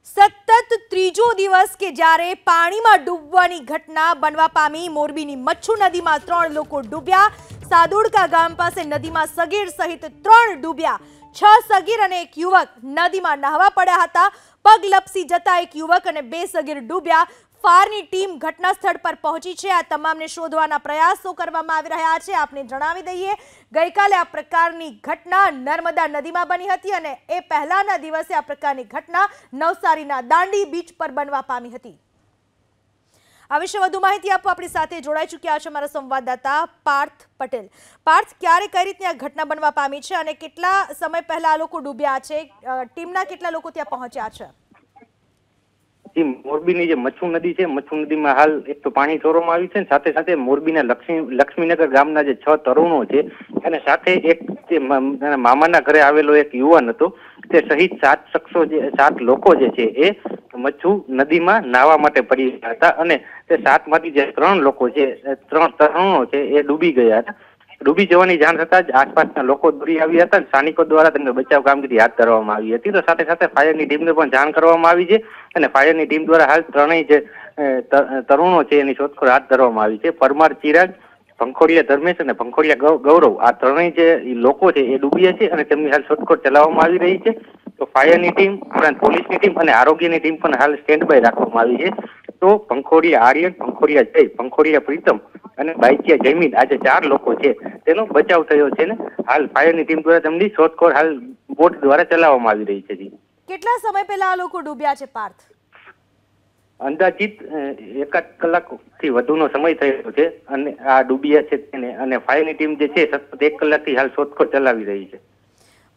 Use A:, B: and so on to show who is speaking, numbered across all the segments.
A: સતત ત્રીજો દિવસ કે જ્યારે પાણીમાં ડૂબવાની ઘટના બનવા પામી મોરબીની મચ્છુ નદીમાં 3 લોકો ડૂબ્યા। સાદુડકા ગામ પાસે નદીમાં સગીર સહિત 3 ડૂબ્યા। 6 સગીર અને 1 યુવક નદીમાં નહાવા પડ્યા હતા। પગ લપસી જતા 1 યુવક અને 2 સગીર ડૂબ્યા। ફાયરની ટીમ ઘટના સ્થળ પર પહોંચી છે। આ તમામને શોધવાના પ્રયાસો કરવામાં આવી રહ્યા છે। આપને જણાવી દઈએ, ગઈકાલે આ પ્રકારની ઘટના નર્મદા નદીમાં બની હતી અને એ પહેલાના દિવસે આ પ્રકારની ઘટના નવસારીના દાંડી બીચ પર બનવા પામી હતી। આ વિશે વધુ માહિતી આપવા આપણી સાથે જોડાઈ ચૂક્યા છે અમારા સંવાદદાતા પાર્થ પટેલ। પાર્થ, ક્યારે કઈ રીતની આ ઘટના બનવા પામી છે અને કેટલા સમય પહેલા આ લોકો ડૂબ્યા છે? ટીમના કેટલા લોકો ત્યાં પહોંચ્યા છે?
B: મોરબીની જે મચ્છુ નદી છે, મચ્છુ નદીમાં હાલ એક તો પાણી છોડવામાં આવ્યું છે, સાથે સાથે મોરબીના લક્ષ્મીનગર ગામના જે 6 તરુણો છે અને સાથે એક મામાના ઘરે આવેલો એક યુવાન હતો, તે સહિત 7 લોકો જે છે એ મચ્છુ નદીમાં નાહવા માટે પડી ગયા હતા અને તે 7 માંથી જે 3 લોકો છે, 3 તરુણો છે એ ડૂબી ગયા હતા। ડૂબી જવાની જાણ થતા જ આસપાસના લોકો દોડી આવ્યા હતા। સ્થાનિકો દ્વારા તેમને બચાવ કામગીરી હાથ ધરવામાં આવી હતી। તો સાથે સાથે ફાયરની ટીમને પણ જાણ કરવામાં આવી છે અને ફાયરની ટીમ દ્વારા હાલ 3 જે તરુણો છે એની શોધખોળ હાથ ધરવામાં આવી છે। પરમાર ચિરાગ, ભંખોડિયા ધર્મેશ અને ભંખોડિયા ગૌરવ, આ 3 જે લોકો છે એ ડૂબ્યા છે અને તેમની હાલ શોધખોળ ચલાવવામાં આવી રહી છે। તો ફાયરની ટીમ ઉપરાંત પોલીસની ટીમ અને આરોગ્યની ટીમ પણ હાલ સ્ટેન્ડ બાય રાખવામાં આવી છે। તો ભંખોડિયા આર્યન, ભંખોડિયા જય, ભંખોડિયા પ્રીતમ અને બાઈકિયા જયમીન, આ જે 4 લોકો છે તેનો બચાવ થયો છે ને હાલ ફાયરની ટીમ દ્વારા તેમની શોધખોળ હાલ બોટ દ્વારા ચલાવવામાં આવી રહી છે।
A: કેટલા સમય પહેલા આ લોકો ડૂબ્યા છે પાર્થ?
B: અંદાજિત 1 કલાકથી વધુનો સમય થયો છે અને આ ડૂબ્યા છે તેને અને ફાયરની ટીમ જે છે સતત 1 કલાકથી હાલ શોધખોળ ચલાવી રહી છે।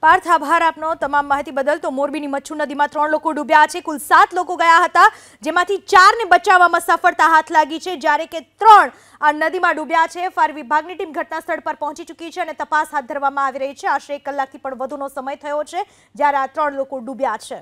A: પાર્થ, આભાર આપનો તમામ માહિતી બદલ। તો મોરબીની મચ્છુ નદીમાં 3 લોકો ડૂબ્યા છે। કુલ 7 લોકો ગયા હતા, જેમાંથી 4 ને બચાવવામાં સફળતા હાથ લાગી છે, જ્યારે કે 3 આ નદીમાં ડૂબ્યા છે। ફાયર વિભાગની ટીમ ઘટના સ્થળ પર પહોંચી ચૂકી છે અને તપાસ હાથ ધરવામાં આવી રહી છે। આશરે 1 કલાકથી પણ વધુનો સમય થયો છે જ્યારે આ 3 લોકો ડૂબ્યા છે।